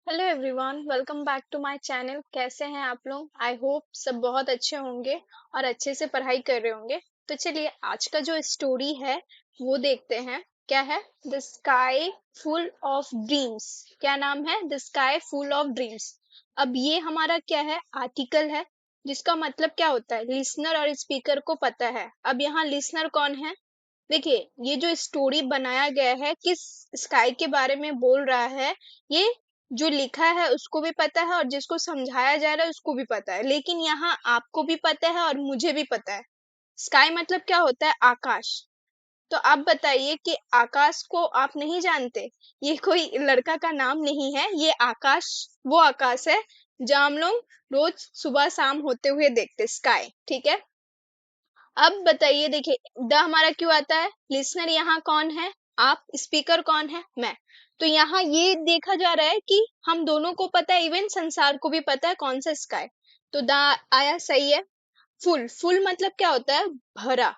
Hello everyone, welcome back to my channel. कैसे हैं आप लोग? आई होप सब बहुत अच्छे होंगे और अच्छे से पढ़ाई कर रहे होंगे। तो चलिए आज का जो स्टोरी है वो देखते हैं। क्या है? The sky full of dreams. क्या नाम है? The sky full of dreams. अब ये हमारा क्या है? आर्टिकल है, जिसका मतलब क्या होता है? लिसनर और स्पीकर को पता है। अब यहाँ लिसनर कौन है? देखिए, ये जो स्टोरी बनाया गया है किस स्काई के बारे में बोल रहा है, ये जो लिखा है उसको भी पता है और जिसको समझाया जा रहा है उसको भी पता है। लेकिन यहाँ आपको भी पता है और मुझे भी पता है। स्काई मतलब क्या होता है? आकाश। तो आप बताइए कि आकाश को आप नहीं जानते? ये कोई लड़का का नाम नहीं है। ये आकाश वो आकाश है जहाँ हम लोग रोज सुबह शाम होते हुए देखते, स्काई। ठीक है। अब बताइए, देखिए, द हमारा क्यों आता है? लिसनर यहाँ कौन है? आप। स्पीकर कौन है? मैं। तो यहाँ ये देखा जा रहा है कि हम दोनों को पता है, इवन संसार को भी पता है कौन सा स्काई। तो द आया सही है। फुल, फुल मतलब क्या होता है? भरा।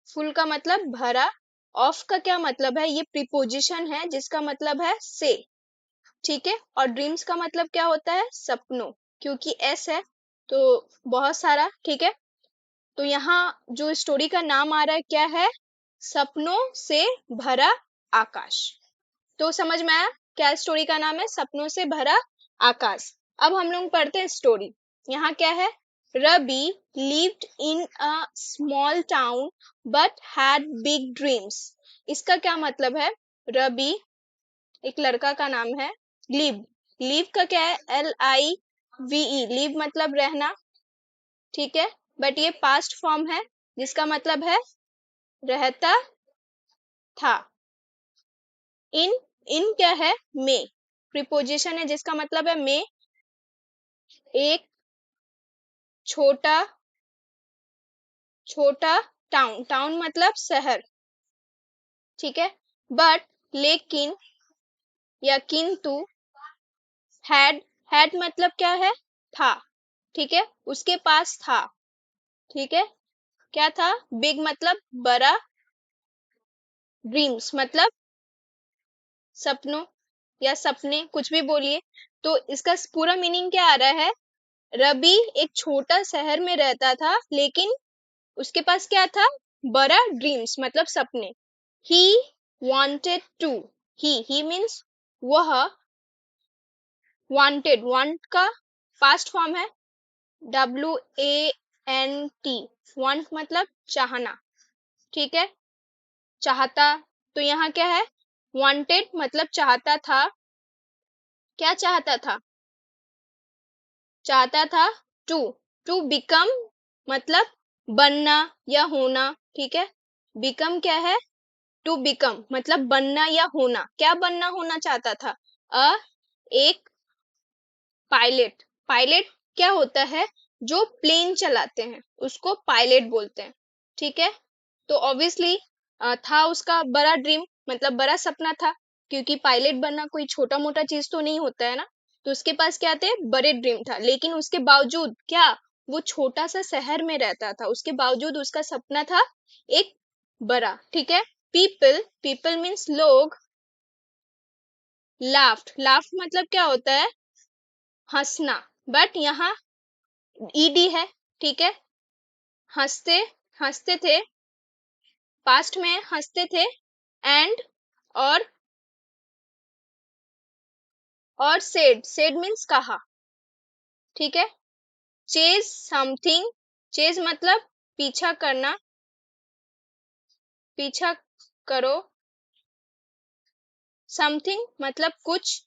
फुल का मतलब भरा। ऑफ का क्या मतलब है? ये प्रीपोजिशन है जिसका मतलब है से। ठीक है। और ड्रीम्स का मतलब क्या होता है? सपनों। क्योंकि एस है तो बहुत सारा। ठीक है। तो यहाँ जो स्टोरी का नाम आ रहा है क्या है? सपनों से भरा आकाश। तो समझ में आया क्या स्टोरी का नाम है? सपनों से भरा आकाश। अब हम लोग पढ़ते हैं स्टोरी। यहाँ क्या है? Ravi lived in a small town but had big dreams। इसका क्या मतलब है? रवि एक लड़का का नाम है। लिव, लिव का क्या है? LIVE। लिव मतलब रहना। ठीक है। बट ये पास्ट फॉर्म है जिसका मतलब है रहता था। इन, इन क्या है? में। प्रीपोजिशन है जिसका मतलब है में। एक छोटा, छोटा टाउन। टाउन मतलब शहर। ठीक है। बट, लेकिन या किंतु, हैड, हैड मतलब क्या है? था। ठीक है। उसके पास था। ठीक है। क्या था? बिग मतलब बड़ा। ड्रीम्स मतलब सपनों या सपने, कुछ भी बोलिए। तो इसका पूरा मीनिंग क्या आ रहा है? रवि एक छोटा शहर में रहता था, लेकिन उसके पास क्या था? बड़ा ड्रीम्स मतलब सपने। ही wanted टू। ही मीन्स वह। wanted, want का पास्ट फॉर्म है WANT। want मतलब चाहना। ठीक है। चाहता। तो यहाँ क्या है? wanted मतलब चाहता था। क्या चाहता था? चाहता था टू, टू बिकम मतलब बनना या होना। ठीक है। बिकम क्या है? टू बिकम मतलब बनना या होना। क्या बनना होना चाहता था? अ एक पायलट। पायलट क्या होता है? जो प्लेन चलाते हैं उसको पायलट बोलते हैं। ठीक है। तो ऑब्वियसली था उसका बड़ा ड्रीम, मतलब बड़ा सपना था। क्योंकि पायलट बनना कोई छोटा मोटा चीज तो नहीं होता है ना। तो उसके पास क्या थे? बड़े ड्रीम था। लेकिन उसके बावजूद क्या? वो छोटा सा शहर में रहता था, उसके बावजूद उसका सपना था एक बड़ा। ठीक है। पीपल, पीपल मीन्स लोग। लाफ्ट, लाफ्ट मतलब क्या होता है? हंसना। बट यहाँ ईडी है। ठीक है। हंसते, हंसते थे। पास्ट में हंसते थे। एंड, और सेड, सेड मीन्स कहा। ठीक है। चेज समथिंग, चेज मतलब पीछा करना। पीछा करो। समथिंग मतलब कुछ।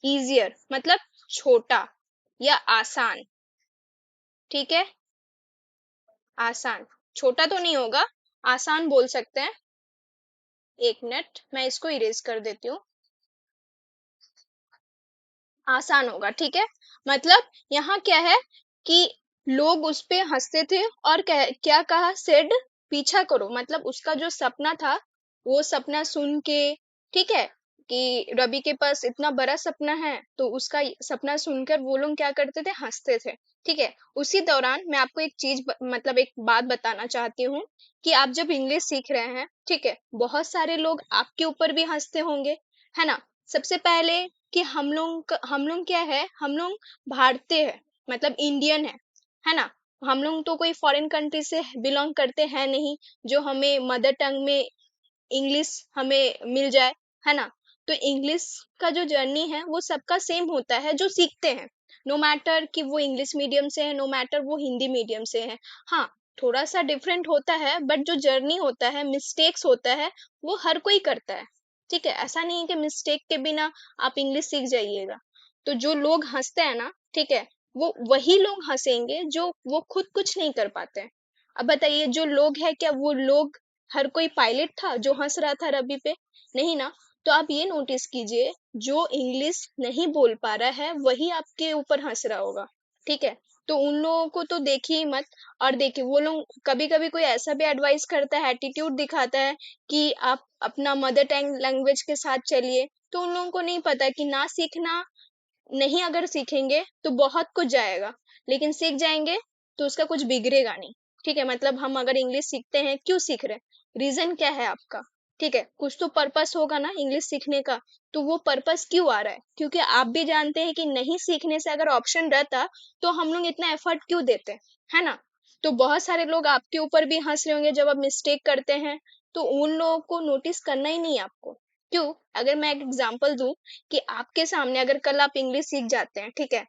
इजियर मतलब छोटा या आसान। ठीक है। आसान, छोटा तो नहीं होगा, आसान बोल सकते हैं। एक मिनट, मैं इसको इरेज कर देती हूँ। आसान होगा। ठीक है। मतलब यहाँ क्या है कि लोग उस पे हंसते थे और क्या कहा? सेड, पीछा करो। मतलब उसका जो सपना था वो सपना सुन के, ठीक है, कि रवि के पास इतना बड़ा सपना है, तो उसका सपना सुनकर वो लोग क्या करते थे? हंसते थे। ठीक है। उसी दौरान मैं आपको एक चीज मतलब एक बात बताना चाहती हूँ कि आप जब इंग्लिश सीख रहे हैं, ठीक है, बहुत सारे लोग आपके ऊपर भी हंसते होंगे, है ना। सबसे पहले कि हम लोग क्या है, हम लोग भारतीय है, मतलब इंडियन है ना। हम लोग तो कोई फॉरेन कंट्री से बिलोंग करते हैं नहीं, जो हमें मदर टंग में इंग्लिश हमें मिल जाए, है ना। तो इंग्लिश का जो जर्नी है वो सबका सेम होता है जो सीखते हैं, नो मैटर कि वो इंग्लिश मीडियम से है, नो मैटर वो हिंदी मीडियम से है। हाँ, थोड़ा सा डिफरेंट होता है, बट जो जर्नी होता है, मिस्टेक्स होता है, वो हर कोई करता है। ठीक है, ऐसा नहीं है कि मिस्टेक के बिना आप इंग्लिश सीख जाइएगा। तो जो लोग हंसते हैं ना, ठीक है, वो वही लोग हंसेंगे जो वो खुद कुछ नहीं कर पाते हैं। अब बताइए, जो लोग है, क्या वो लोग हर कोई पायलट था जो हंस रहा था रवि पे? नहीं ना। तो आप ये नोटिस कीजिए, जो इंग्लिश नहीं बोल पा रहा है वही आपके ऊपर हंस रहा होगा। ठीक है, तो उन लोगों को तो देखिए ही मत। और देखिए, वो लोग कभी कभी कोई ऐसा भी एडवाइस करता है, एटीट्यूड दिखाता है कि आप अपना मदर टंग लैंग्वेज के साथ चलिए। तो उन लोगों को नहीं पता कि ना सीखना, नहीं अगर सीखेंगे तो बहुत कुछ जाएगा, लेकिन सीख जाएंगे तो उसका कुछ बिगड़ेगा नहीं। ठीक है, मतलब हम अगर इंग्लिश सीखते हैं, क्यों सीख रहे हैं, रीजन क्या है आपका? ठीक है, कुछ तो पर्पस होगा ना इंग्लिश सीखने का। तो वो पर्पस क्यों आ रहा है? क्योंकि आप भी जानते हैं कि नहीं सीखने से अगर ऑप्शन रहता तो हम लोग इतना एफर्ट क्यों देते, है ना। तो बहुत सारे लोग आपके ऊपर भी हंस रहे होंगे जब आप मिस्टेक करते हैं। तो उन लोगों को नोटिस करना ही नहीं है आपको। क्यों? अगर मैं एक एग्जांपल दूं, कि आपके सामने अगर कल आप इंग्लिश सीख जाते हैं, ठीक है,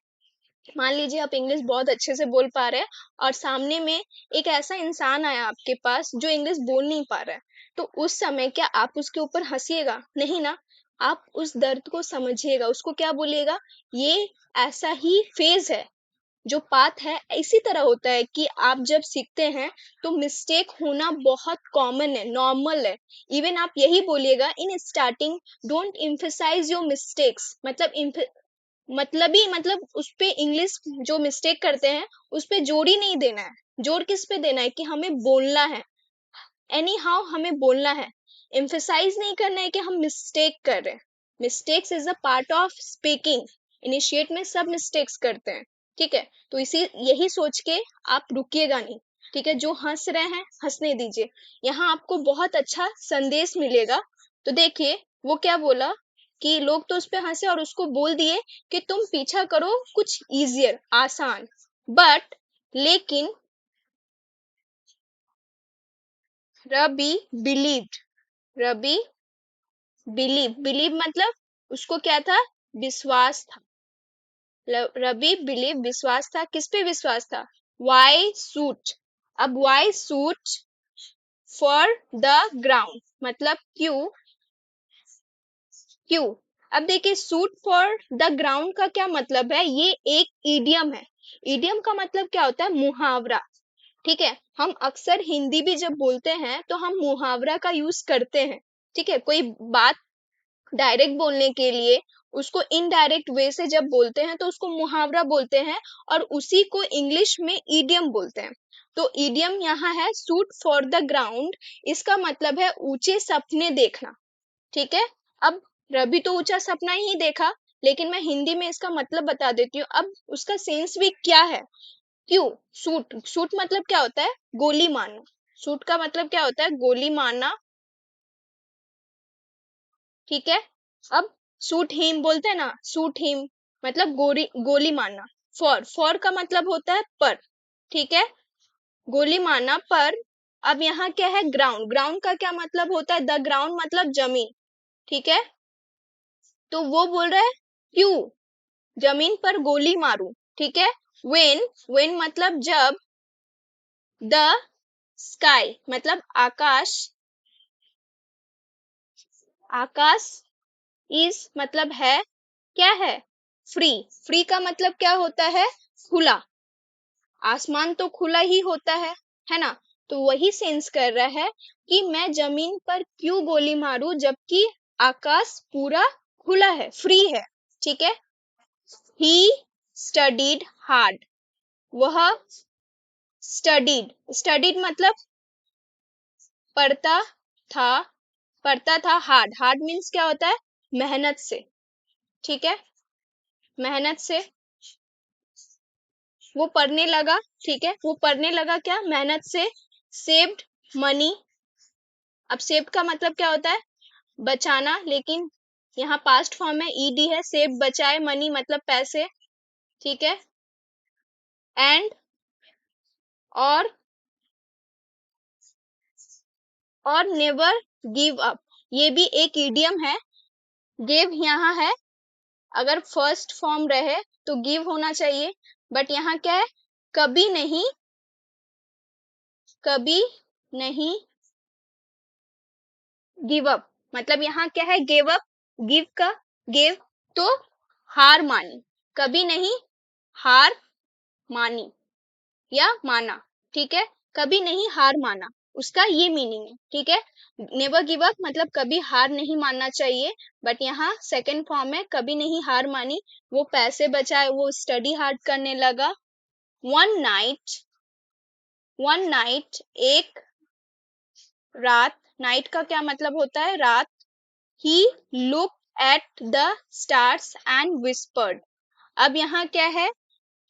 मान लीजिए आप इंग्लिश बहुत अच्छे से बोल पा रहे हैं, और सामने में एक ऐसा इंसान आया आपके पास जो इंग्लिश बोल नहीं पा रहा है, तो उस समय क्या आप उसके ऊपर हंसिएगा? नहीं ना। आप उस दर्द को समझिएगा, उसको क्या बोलिएगा, ये ऐसा ही फेज है, जो पाथ है इसी तरह होता है कि आप जब सीखते हैं तो मिस्टेक होना बहुत कॉमन है, नॉर्मल है। इवन आप यही बोलिएगा in starting, don't emphasize your mistakes, मतलब ही मतलब उस पे इंग्लिश जो मिस्टेक करते हैं उस पे जोर ही नहीं देना है। जोर किस पे देना है? कि हमें बोलना है, एनी हाउ हमें बोलना है। एम्फेसाइज नहीं करना है कि हम मिस्टेक कर रहे हैं। Mistakes is a part of speaking. Initiate में सब मिस्टेक्स करते हैं। ठीक है, तो इसी यही सोच के आप रुकिएगा नहीं। ठीक है, जो हंस रहे हैं हंसने दीजिए, यहाँ आपको बहुत अच्छा संदेश मिलेगा। तो देखिए, वो क्या बोला कि लोग तो उस पे हंसे और उसको बोल दिए कि तुम पीछा करो कुछ इजियर, आसान। बट लेकिन रबी बिलीव्ड, रबी बिलीव मतलब उसको क्या था, विश्वास था। रबी बिलीव विश्वास था, किस पे विश्वास था? Why suit. अब why suit for the ground मतलब क्यों, क्यों। अब देखिए, सूट फॉर द ग्राउंड का क्या मतलब है, ये एक ईडियम है। ईडियम का मतलब क्या होता है, मुहावरा। ठीक है, हम अक्सर हिंदी भी जब बोलते हैं तो हम मुहावरा का यूज करते हैं। ठीक है, कोई बात डायरेक्ट बोलने के लिए उसको इनडायरेक्ट वे से जब बोलते हैं तो उसको मुहावरा बोलते हैं, और उसी को इंग्लिश में ईडियम बोलते हैं। तो ईडियम यहाँ है सूट फॉर द ग्राउंड, इसका मतलब है ऊंचे सपने देखना। ठीक है, अब रवि तो ऊंचा सपना ही देखा, लेकिन मैं हिंदी में इसका मतलब बता देती हूँ। अब उसका सेंस भी क्या है, क्यों। सूट, सूट मतलब क्या होता है, गोली मारना। सूट का मतलब क्या होता है, गोली मारना। ठीक है, अब सूट हिम बोलते हैं ना, सूट हिम मतलब गोली मारना। फॉर का मतलब होता है पर। ठीक है, गोली मारना पर। अब यहाँ क्या है, ग्राउंड, ग्राउंड का क्या मतलब होता है, द ग्राउंड मतलब जमीन। ठीक है, तो वो बोल रहा है क्यों जमीन पर गोली मारूं। ठीक है, वेन मतलब जब, द स्काई मतलब आकाश, आकाश इज मतलब है, क्या है, फ्री। फ्री का मतलब क्या होता है, खुला। आसमान तो खुला ही होता है ना। तो वही सेंस कर रहा है कि मैं जमीन पर क्यों गोली मारूं जबकि आकाश पूरा खुला है, फ्री है। ठीक है, ही स्टडीड हार्ड, वह स्टडीड मतलब पढ़ता था, पढ़ता था। हार्ड, हार्ड मीन्स क्या होता है, मेहनत से। ठीक है, मेहनत से वो पढ़ने लगा। ठीक है, वो पढ़ने लगा क्या, मेहनत से। सेव्ड मनी, अब सेव्ड का मतलब क्या होता है, बचाना, लेकिन यहाँ पास्ट फॉर्म है, ईडी है, सेव बचाए, मनी मतलब पैसे, ठीक है, एंड और नेवर गिव अप, ये भी एक इडियम है। गिव यहाँ है, अगर फर्स्ट फॉर्म रहे तो गिव होना चाहिए, बट यहाँ क्या है, कभी नहीं, कभी नहीं गिव अप, मतलब यहाँ क्या है, गिव अप, गिव का गिव तो हार मानी, कभी नहीं हार मानी या माना, ठीक है, कभी नहीं हार माना, उसका ये मीनिंग है, ठीक है। नेवर गिव अप मतलब कभी हार नहीं मानना चाहिए, बट यहाँ सेकंड फॉर्म है, कभी नहीं हार मानी, वो पैसे बचाए, वो स्टडी हार्ड करने लगा। वन नाइट एक रात, नाइट का क्या मतलब होता है, रात, he look at the stars and whispered, अब यहाँ क्या है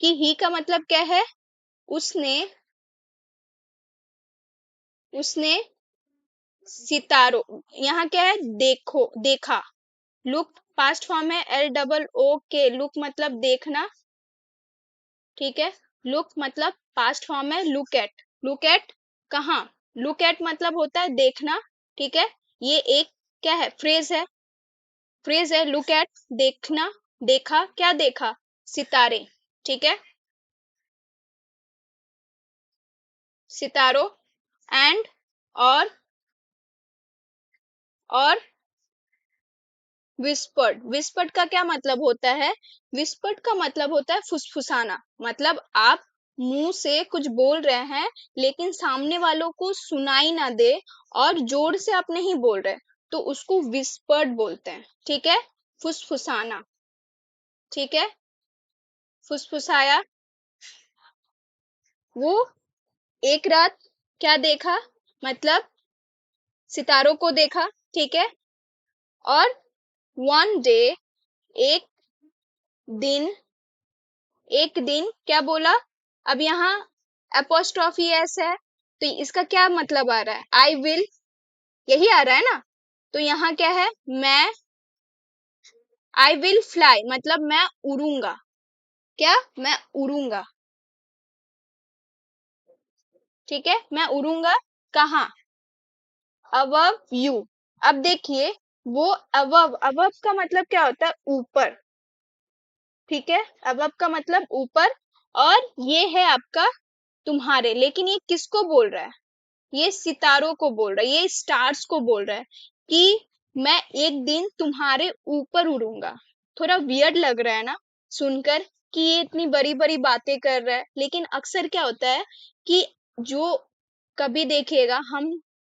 कि ही का मतलब क्या है, उसने उसने सितारों, यहाँ क्या है, देखो, देखा, लुक पास्ट फॉर्म है, LOOK, लुक मतलब देखना, ठीक है, लुक मतलब पास्ट फॉर्म है, लुक एट कहाँ, लुक एट मतलब होता है देखना, ठीक है, ये एक क्या है, फ्रेज है, लुक एट देखना, देखा, क्या देखा, सितारे, ठीक है, सितारों, एंड और और विस्पर्ड का क्या मतलब होता है, विस्पर्ड का मतलब होता है फुसफुसाना, मतलब आप मुंह से कुछ बोल रहे हैं लेकिन सामने वालों को सुनाई ना दे और जोर से आप नहीं बोल रहे, तो उसको विस्पर्ड बोलते हैं, ठीक है, फुसफुसाना, ठीक है, फुसफुसाया, वो एक रात क्या देखा, मतलब सितारों को देखा, ठीक है, और वन डे एक दिन, एक दिन क्या बोला, अब यहाँ अपोस्ट्रोफी एस है, तो इसका क्या मतलब आ रहा है, आई विल, यही आ रहा है ना, तो यहाँ क्या है, मैं, आई विल फ्लाई मतलब मैं उड़ूंगा, क्या, मैं उड़ूंगा, ठीक है, मैं उड़ूंगा, कहाँ, अबव यू, अब देखिए, वो अबव का मतलब क्या होता है, ऊपर, ठीक है, अबव का मतलब ऊपर, और ये है आपका तुम्हारे, लेकिन ये किसको बोल रहा है, ये सितारों को बोल रहा है, ये स्टार्स को बोल रहा है कि मैं एक दिन तुम्हारे ऊपर उड़ूंगा, थोड़ा वियर्ड लग रहा है ना सुनकर कि ये इतनी बड़ी बड़ी बातें कर रहा है, लेकिन अक्सर क्या होता है कि जो कभी देखिएगा,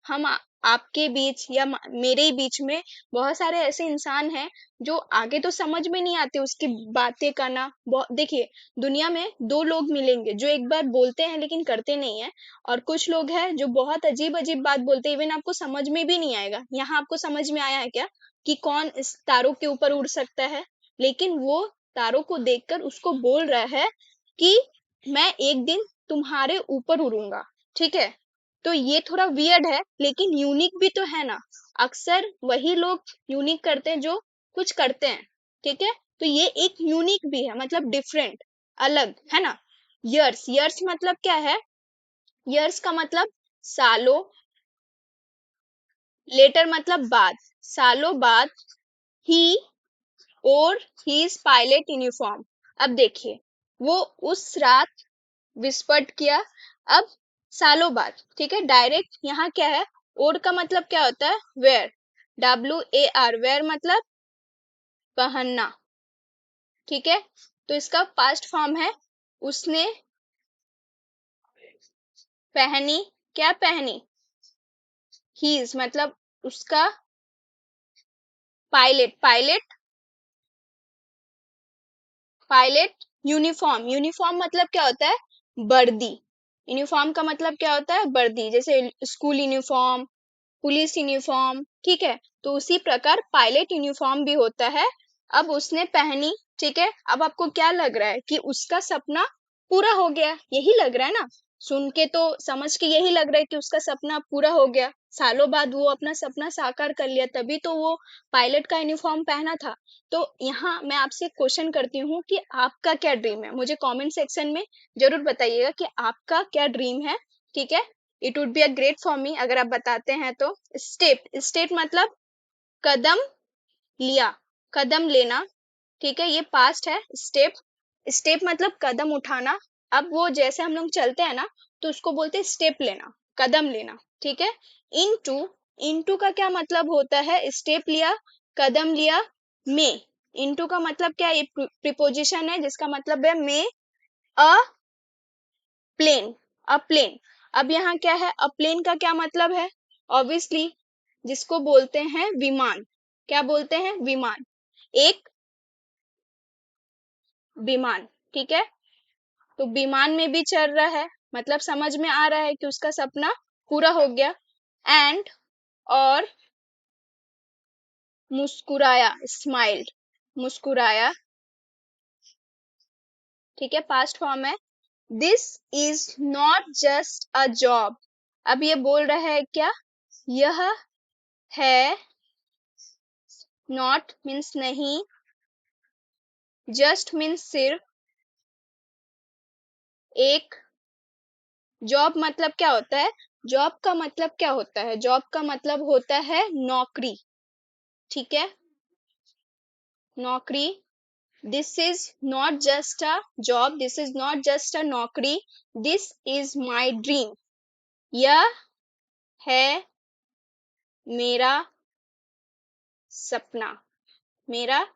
हम आपके बीच या मेरे ही बीच में बहुत सारे ऐसे इंसान हैं जो आगे तो समझ में नहीं आते उसकी बातें करना, देखिए, दुनिया में दो लोग मिलेंगे जो एक बार बोलते हैं लेकिन करते नहीं है, और कुछ लोग हैं जो बहुत अजीब अजीब बात बोलते हैं, इवन आपको समझ में भी नहीं आएगा, यहाँ आपको समझ में आया है क्या कि कौन इस तारों के ऊपर उड़ सकता है, लेकिन वो तारों को देखकर उसको बोल रहा है कि मैं एक दिन तुम्हारे ऊपर उड़ूंगा, ठीक है, तो ये थोड़ा वियर्ड है लेकिन यूनिक भी तो है ना, अक्सर वही लोग यूनिक करते हैं जो कुछ करते हैं, ठीक है, तो ये एक यूनिक भी है, मतलब डिफरेंट, अलग है ना। यर्स मतलब क्या है, यर्स का मतलब सालों, लेटर मतलब बाद, सालों बाद, ही और हीज पायलट यूनिफॉर्म, अब देखिए, वो उस रात विस्पर्ड किया, अब सालों बाद, ठीक है, डायरेक्ट यहाँ क्या है, और का मतलब क्या होता है, वेयर, WAR, वेयर मतलब पहनना, ठीक है, तो इसका पास्ट फॉर्म है, उसने पहनी, क्या पहनी, हीज मतलब उसका, पायलट पायलट यूनिफॉर्म मतलब क्या होता है, वर्दी, यूनिफॉर्म का मतलब क्या होता है, वर्दी, जैसे स्कूल यूनिफॉर्म, पुलिस यूनिफॉर्म, ठीक है, तो उसी प्रकार पायलट यूनिफॉर्म भी होता है, अब उसने पहनी, ठीक है, अब आपको क्या लग रहा है कि उसका सपना पूरा हो गया, यही लग रहा है ना, सुन के तो समझ के यही लग रहा है कि उसका सपना पूरा हो गया, सालों बाद वो अपना सपना साकार कर लिया, तभी तो वो पायलट का यूनिफॉर्म पहना था। तो यहाँ मैं आपसे क्वेश्चन करती हूँ कि आपका क्या ड्रीम है, मुझे कमेंट सेक्शन में जरूर बताइएगा कि आपका क्या ड्रीम है। ठीक है, it would be a great for me अगर आप बताते हैं तो। स्टेप, स्टेप मतलब कदम लिया, कदम लेना। ठीक है, ये पास्ट है। स्टेप, स्टेप मतलब कदम उठाना। अब वो जैसे हम लोग चलते हैं ना, तो उसको बोलते हैं स्टेप लेना, कदम लेना। ठीक है, इनटू, इनटू का क्या मतलब होता है, स्टेप लिया, कदम लिया, में। इनटू का मतलब क्या है, ये प्रीपोजिशन है जिसका मतलब है में अ प्लेन, अ प्लेन। अब यहाँ क्या है, अ प्लेन का क्या मतलब है, ऑब्वियसली जिसको बोलते हैं विमान। क्या बोलते हैं, विमान, एक विमान। ठीक है, तो विमान में भी चल रहा है, मतलब समझ में आ रहा है कि उसका सपना पूरा हो गया। एंड, और मुस्कुराया, स्माइल्ड, मुस्कुराया। ठीक है, पास्ट फॉर्म है। This is not just a job. अब ये बोल रहा है क्या, यह है, नॉट मीन्स नहीं, जस्ट मीन्स सिर्फ, एक, जॉब मतलब क्या होता है, जॉब का मतलब क्या होता है, जॉब का मतलब होता है नौकरी। ठीक है, नौकरी। This is not just a job, this is not just a नौकरी, दिस इज माई ड्रीम। यह है मेरा सपना, मेरा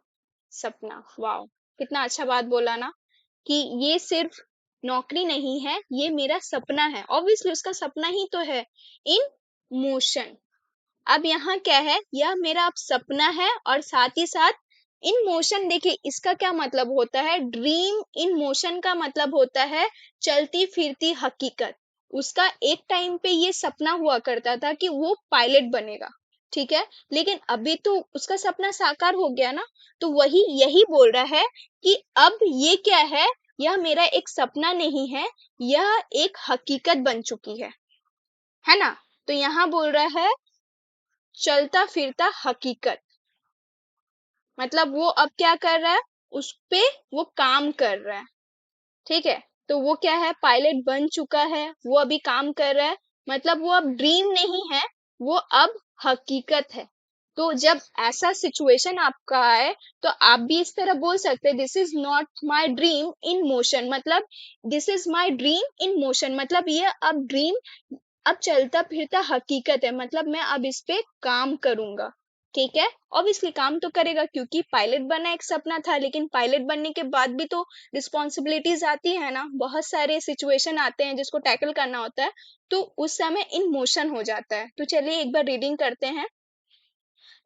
सपना। वाओ, कितना अच्छा बात बोला ना, कि ये सिर्फ नौकरी नहीं है, ये मेरा सपना है। ऑब्वियसली उसका सपना ही तो है, इन मोशन। अब यहाँ क्या है, यह मेरा अब सपना है और साथ ही साथ इन मोशन। देखिए इसका क्या मतलब होता है, ड्रीम इन मोशन का मतलब होता है चलती फिरती हकीकत। उसका एक टाइम पे ये सपना हुआ करता था कि वो पायलट बनेगा। ठीक है, लेकिन अभी तो उसका सपना साकार हो गया ना, तो वही यही बोल रहा है कि अब ये क्या है, यह मेरा एक सपना नहीं है, यह एक हकीकत बन चुकी है ना। तो यहाँ बोल रहा है चलता फिरता हकीकत, मतलब वो अब क्या कर रहा है, उस पे वो काम कर रहा है। ठीक है, तो वो क्या है, पायलट बन चुका है, वो अभी काम कर रहा है, मतलब वो अब ड्रीम नहीं है, वो अब हकीकत है। तो जब ऐसा सिचुएशन आपका आए, तो आप भी इस तरह बोल सकते हैं, this is not my dream in motion, मतलब this is my dream in motion, मतलब ये अब ड्रीम, अब चलता फिरता हकीकत है, मतलब मैं अब इस पे काम करूंगा। ठीक है, ऑब्वियसली काम तो करेगा, क्योंकि पायलट बनना एक सपना था, लेकिन पायलट बनने के बाद भी तो रिस्पॉन्सिबिलिटीज आती है ना, बहुत सारे सिचुएशन आते हैं जिसको टैकल करना होता है, तो उस समय इन मोशन हो जाता है। तो चलिए एक बार रीडिंग करते हैं।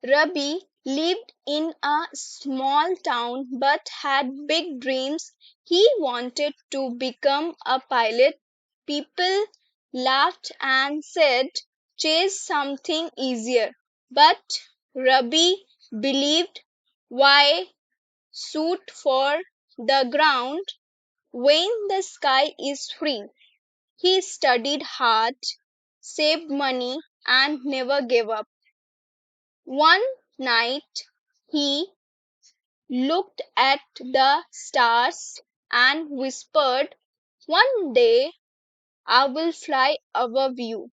Rabi lived in a small town but had big dreams. He wanted to become a pilot. People laughed and said, chase something easier. But Rabi believed, why shoot for the ground when the sky is free? He studied hard, saved money, and never gave up. One night he looked at the stars and whispered, one day I will fly above you.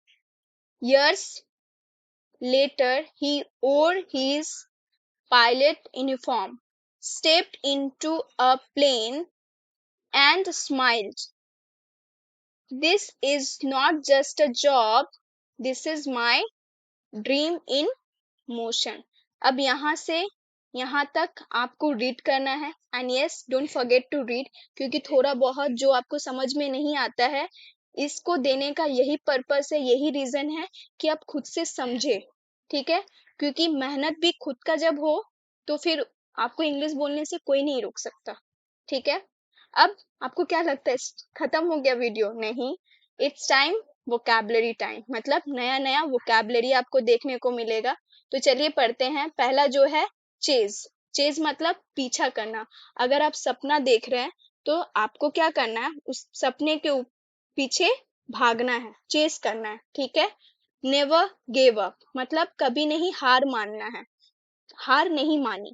Years later, he wore his pilot uniform, stepped into a plane, and smiled. This is not just a job, this is my dream in motion. अब यहाँ से यहाँ तक आपको read करना है, and yes don't forget to read, क्योंकि थोड़ा बहुत जो आपको समझ में नहीं आता है, इसको देने का यही पर्पस है, यही रीजन है कि आप खुद से समझे। ठीक है, क्योंकि मेहनत भी खुद का जब हो, तो फिर आपको इंग्लिश बोलने से कोई नहीं रोक सकता। ठीक है, अब आपको क्या लगता है, खत्म हो गया वीडियो? नहीं, इट्स टाइम वोकैबुलरी टाइम, मतलब नया नया वोकैबुलरी आपको देखने को मिलेगा। तो चलिए पढ़ते हैं। पहला जो है चेज, चेज मतलब पीछा करना। अगर आप सपना देख रहे हैं, तो आपको क्या करना है, उस सपने के पीछे भागना है, चेस करना है, ठीक है। नेवर गिव अप मतलब कभी नहीं हार मानना है, हार नहीं मानी।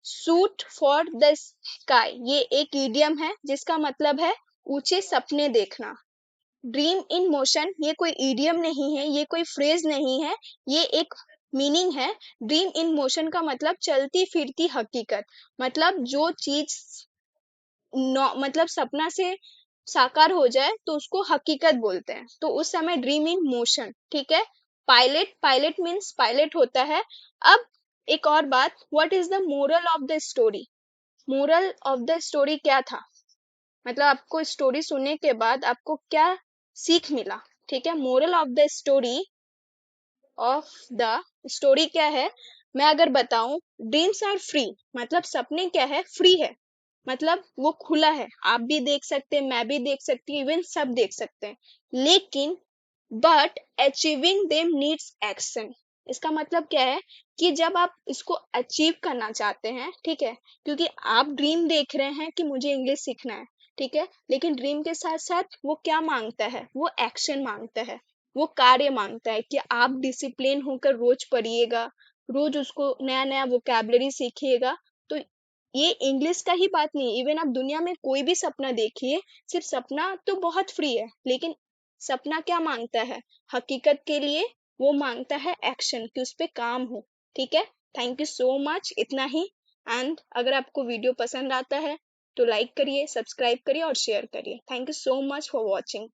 शूट फॉर द स्काई ये एक इडियम है जिसका मतलब है ऊंचे सपने देखना। ड्रीम इन मोशन ये कोई इडियम नहीं है, ये कोई फ्रेज नहीं है, ये एक मीनिंग है। ड्रीम इन मोशन का मतलब चलती फिरती हकीकत, मतलब जो चीज मतलब सपना से साकार हो जाए तो उसको हकीकत बोलते हैं, तो उस समय ड्रीम इन मोशन, ठीक है। पायलट, पायलट मीन्स पायलट होता है। अब एक और बात, what is the moral of the story. Moral of the story क्या था, मतलब आपको स्टोरी सुनने के बाद आपको क्या सीख मिला, ठीक है। मोरल ऑफ द स्टोरी क्या है, मैं अगर बताऊं, ड्रीम्स आर फ्री मतलब सपने क्या है, फ्री है, मतलब वो खुला है, आप भी देख सकते हैं, मैं भी देख सकती हूँ, इवन सब देख सकते हैं। लेकिन but achieving them needs action. इसका मतलब क्या है कि जब आप इसको अचीव करना चाहते हैं, ठीक है, क्योंकि आप ड्रीम देख रहे हैं कि मुझे इंग्लिश सीखना है, ठीक है, लेकिन ड्रीम के साथ साथ वो क्या मांगता है, वो एक्शन मांगता है, वो कार्य मांगता है कि आप डिसिप्लिन होकर रोज पढ़िएगा, रोज उसको नया नया वोकैबलरी सीखिएगा। तो ये इंग्लिश का ही बात नहीं, इवन आप दुनिया में कोई भी सपना देखिए, सिर्फ सपना तो बहुत फ्री है, लेकिन सपना क्या मांगता है, हकीकत के लिए वो मांगता है एक्शन, कि उस पे काम हो, ठीक है। थैंक यू सो मच, इतना ही। एंड अगर आपको वीडियो पसंद आता है तो लाइक करिए, सब्सक्राइब करिए और शेयर करिए। Thank you so much for watching.